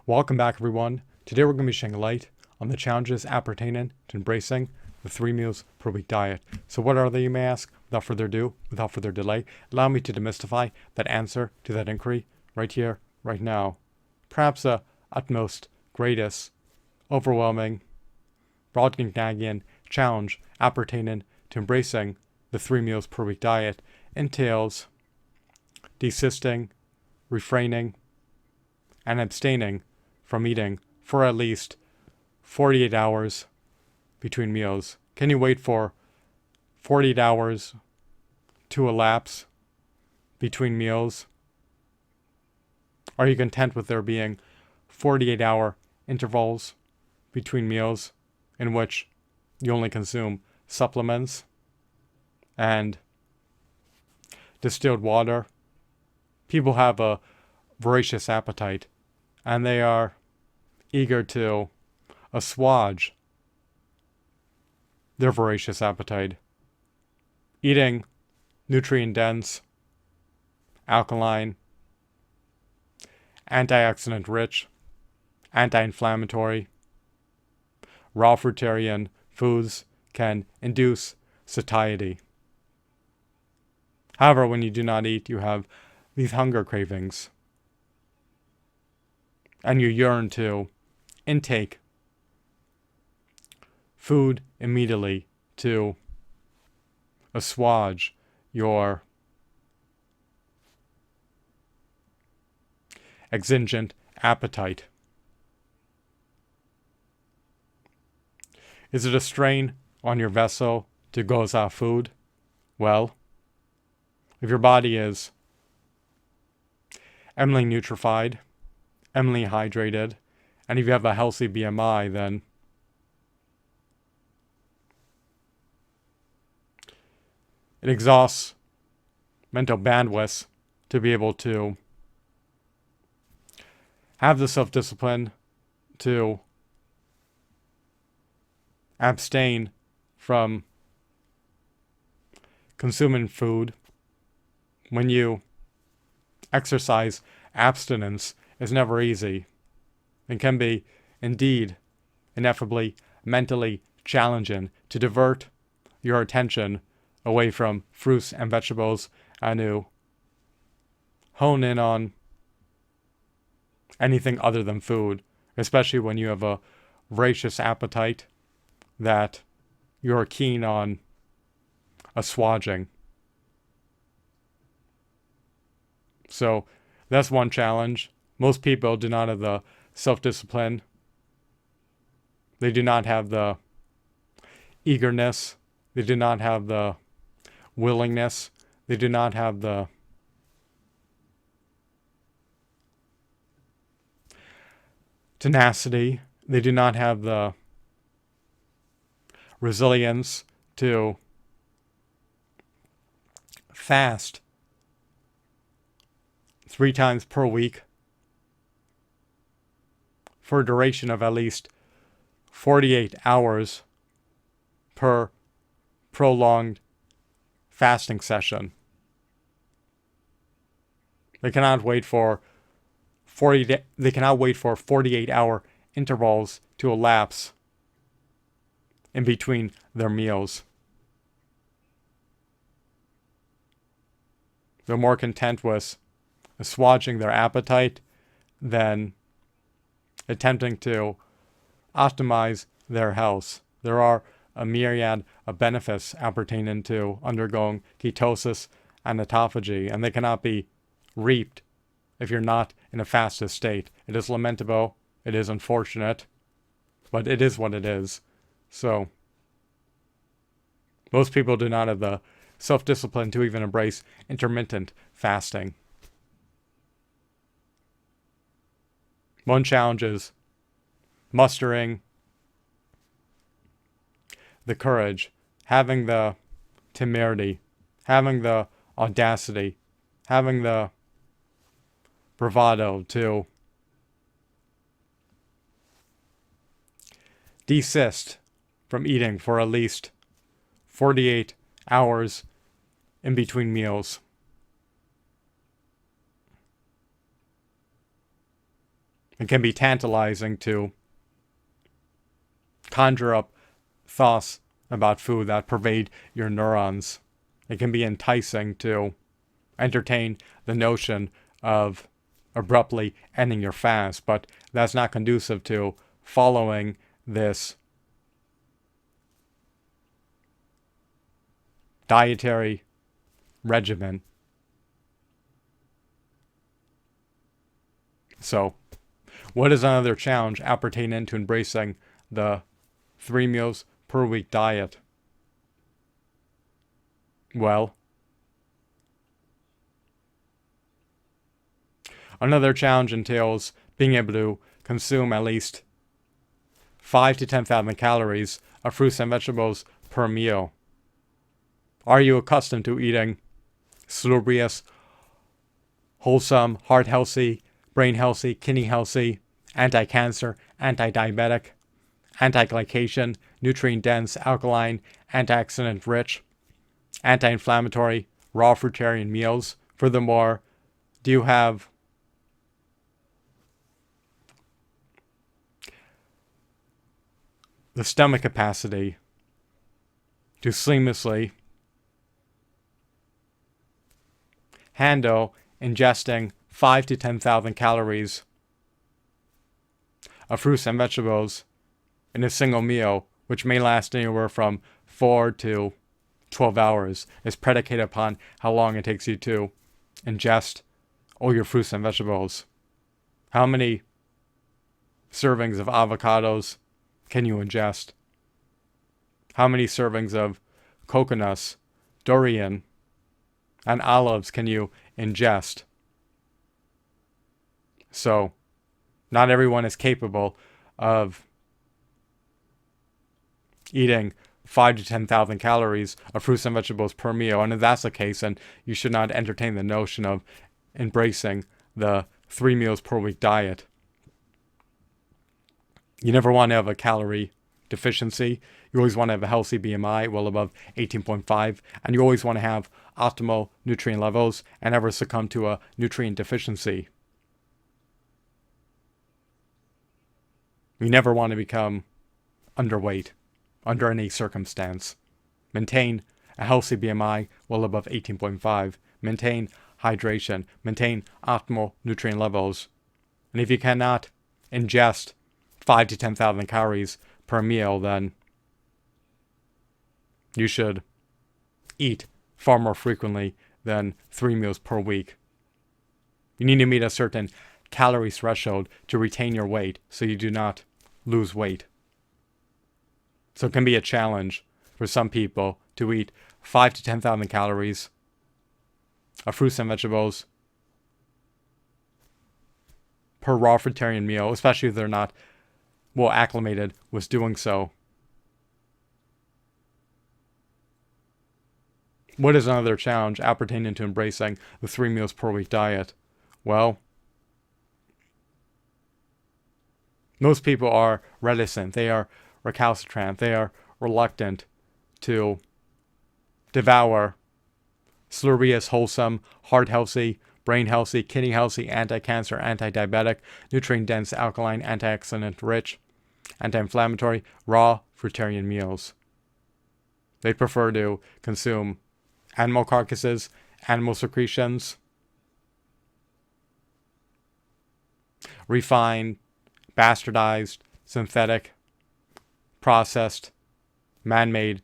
Welcome back, everyone. Today we're going to be shedding light on the challenges appertaining to embracing the 3 meals per week diet. So what are they, you may ask? Without further ado, without further delay, allow me to demystify that answer to that inquiry right here, right now. Perhaps the utmost, greatest, overwhelming, Brobdingnagian challenge appertaining to embracing the 3 meals per week diet entails desisting, refraining, and abstaining from eating for at least 48 hours between meals. Can you wait for 48 hours to elapse between meals? Are you content with there being 48-hour intervals between meals in which you only consume supplements and distilled water? People have a voracious appetite, and they are eager to assuage their voracious appetite, eating nutrient-dense, alkaline, antioxidant-rich, anti-inflammatory, raw fruitarian foods can induce satiety. However, when you do not eat, you have these hunger cravings, and you yearn to intake food immediately to assuage your exigent appetite. Is it a strain on your vessel to go without food? Well, if your body is eminently nutrified, eminently hydrated, and if you have a healthy BMI, then it exhausts mental bandwidth to be able to have the self-discipline to abstain from consuming food. When you exercise abstinence, is never easy. It can be, indeed, ineffably mentally challenging to divert your attention away from fruits and vegetables and to hone in on anything other than food, especially when you have a voracious appetite that you're keen on assuaging. So that's one challenge. Most people do not have the self-discipline. They do not have the eagerness. They do not have the willingness. They do not have the tenacity. They do not have the resilience to fast 3 times per week for a duration of at least 48 hours per prolonged fasting session. They cannot wait for 48-hour intervals to elapse in between their meals. They're more content with assuaging their appetite than attempting to optimize their health. There are a myriad of benefits appertaining to undergoing ketosis and autophagy, and they cannot be reaped if you're not in a fasted state. It is lamentable, it is unfortunate, but it is what it is. So, most people do not have the self-discipline to even embrace intermittent fasting. One challenge is mustering the courage, having the temerity, having the audacity, having the bravado to desist from eating for at least 48 hours in between meals. It can be tantalizing to conjure up thoughts about food that pervade your neurons. It can be enticing to entertain the notion of abruptly ending your fast, but that's not conducive to following this dietary regimen. So, what is another challenge appertaining to embracing the 3 meals per week diet? Well, another challenge entails being able to consume at least 5 to 10,000 calories of fruits and vegetables per meal. Are you accustomed to eating salubrious, wholesome, heart healthy, brain healthy, kidney healthy, anti-cancer, anti-diabetic, anti-glycation, nutrient-dense, alkaline, antioxidant-rich, anti-inflammatory, raw fruitarian meals? Furthermore, do you have the stomach capacity to seamlessly handle ingesting 5 to 10,000 calories of fruits and vegetables in a single meal, which may last anywhere from 4 to 12 hours, is predicated upon how long it takes you to ingest all your fruits and vegetables. How many servings of avocados can you ingest? How many servings of coconuts, durian, and olives can you ingest? So, not everyone is capable of eating 5 to 10,000 calories of fruits and vegetables per meal. And if that's the case, then you should not entertain the notion of embracing the 3 meals per week diet. You never want to have a calorie deficiency. You always want to have a healthy BMI well above 18.5, and you always want to have optimal nutrient levels and never succumb to a nutrient deficiency. You never want to become underweight under any circumstance. Maintain a healthy BMI well above 18.5. Maintain hydration. Maintain optimal nutrient levels. And if you cannot ingest 5 to 10,000 calories per meal, then you should eat far more frequently than 3 meals per week. You need to meet a certain calorie threshold to retain your weight so you do not lose weight. So it can be a challenge for some people to eat 5 to 10,000 calories of fruits and vegetables per raw fruitarian meal, especially if they're not well acclimated with doing so. What is another challenge appertaining to embracing the 3 meals per week diet? Well, most people are reticent. They are recalcitrant. They are reluctant to devour salubrious, wholesome, heart healthy, brain healthy, kidney healthy, anti-cancer, anti-diabetic, nutrient-dense, alkaline, antioxidant-rich, anti-inflammatory, raw fruitarian meals. They prefer to consume animal carcasses, animal secretions, refined, bastardized, synthetic, processed, man-made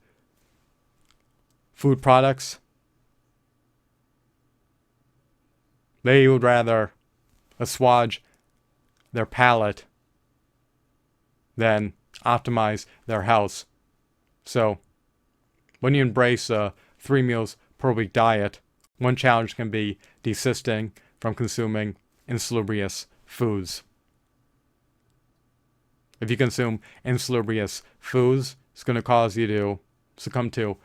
food products. They would rather assuage their palate than optimize their health. So, when you embrace a 3 meals per week diet, one challenge can be desisting from consuming insalubrious foods. If you consume insalubrious foods, it's going to cause you to succumb to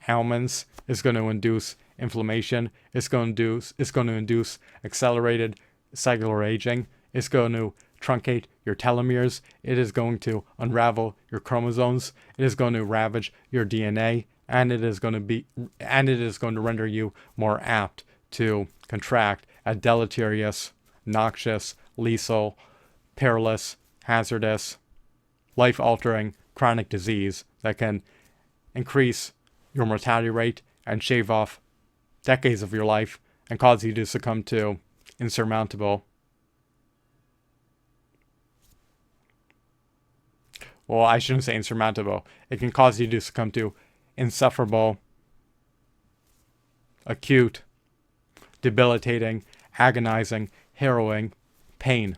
ailments. It's going to induce inflammation. It's going to induce accelerated cellular aging. It's going to truncate your telomeres. It is going to unravel your chromosomes. It is going to ravage your DNA, and it is going to render you more apt to contract a deleterious, noxious, lethal perilous, hazardous, life-altering chronic disease that can increase your mortality rate and shave off decades of your life and cause you to succumb to insurmountable, well, I shouldn't say insurmountable. It can cause you to succumb to insufferable, acute, debilitating, agonizing, harrowing pain.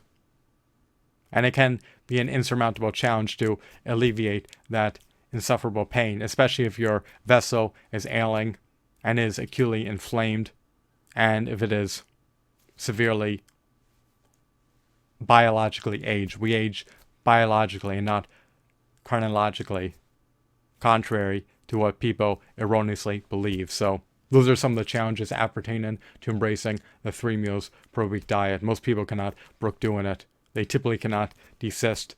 And it can be an insurmountable challenge to alleviate that insufferable pain, especially if your vessel is ailing and is acutely inflamed, and if it is severely biologically aged. We age biologically and not chronologically, contrary to what people erroneously believe. So those are some of the challenges appertaining to embracing the 3 meals per week diet. Most people cannot brook doing it. They typically cannot desist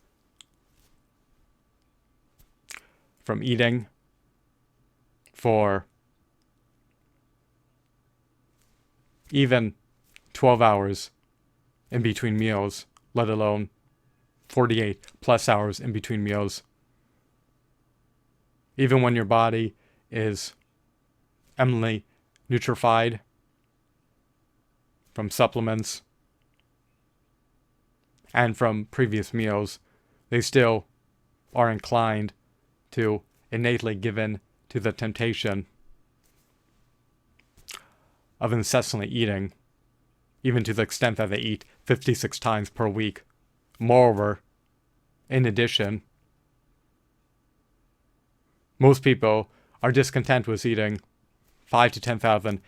from eating for even 12 hours in between meals, let alone 48 plus hours in between meals. Even when your body is eminently nutrified from supplements and from previous meals, they still are inclined to innately give in to the temptation of incessantly eating, even to the extent that they eat 56 times per week. Moreover, in addition, most people are discontent with eating 5 to 10,000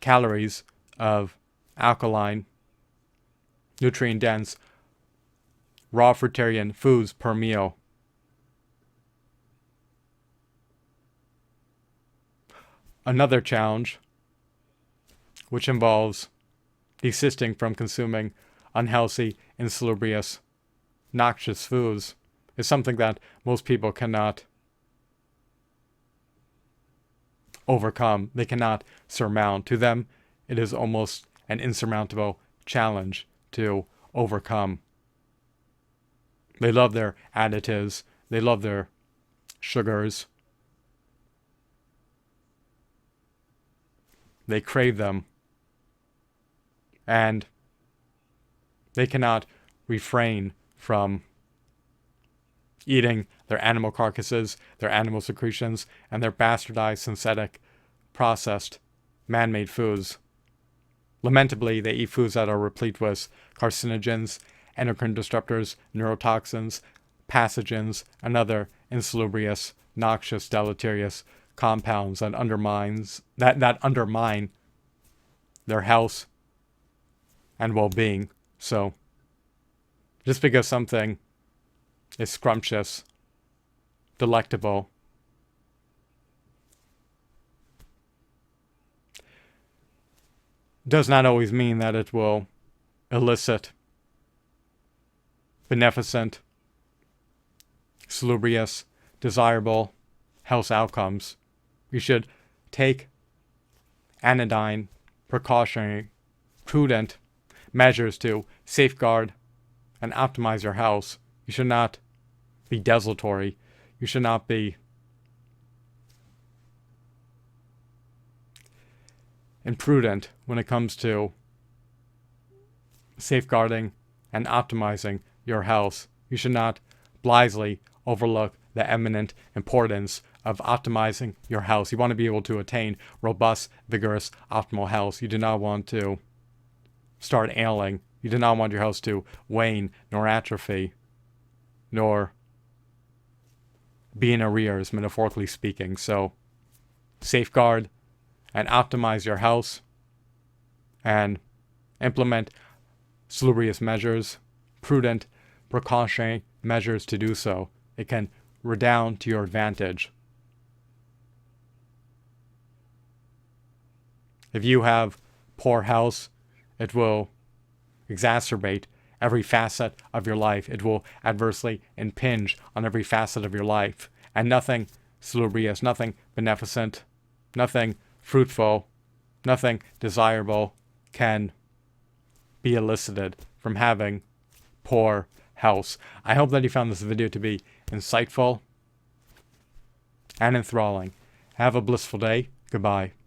calories of alkaline, nutrient-dense, raw fruitarian foods per meal. Another challenge, which involves desisting from consuming unhealthy, insalubrious, noxious foods, is something that most people cannot overcome. They cannot surmount. To them, it is almost an insurmountable challenge to overcome. They love their additives. They love their sugars. They crave them. And they cannot refrain from eating their animal carcasses, their animal secretions, and their bastardized, synthetic, processed, man-made foods. Lamentably, they eat foods that are replete with carcinogens, endocrine disruptors, neurotoxins, pathogens, and other insalubrious, noxious, deleterious compounds that undermine their health and well-being. So, just because something is scrumptious, delectable, does not always mean that it will elicit beneficent, salubrious, desirable health outcomes. You should take anodyne, precautionary, prudent measures to safeguard and optimize your health. You should not be desultory. You should not be imprudent when it comes to safeguarding and optimizing your health. You should not blithely overlook the eminent importance of optimizing your health. You want to be able to attain robust, vigorous, optimal health. You do not want to start ailing. You do not want your health to wane, nor atrophy, nor be in arrears, metaphorically speaking. So, safeguard and optimize your health and implement salubrious measures, prudent, precautionary measures to do so. It can redound to your advantage. If you have poor health, it will exacerbate every facet of your life. It will adversely impinge on every facet of your life. And nothing salubrious, nothing beneficent, nothing fruitful, nothing desirable can be elicited from having poor house. I hope that you found this video to be insightful and enthralling. Have a blissful day. Goodbye.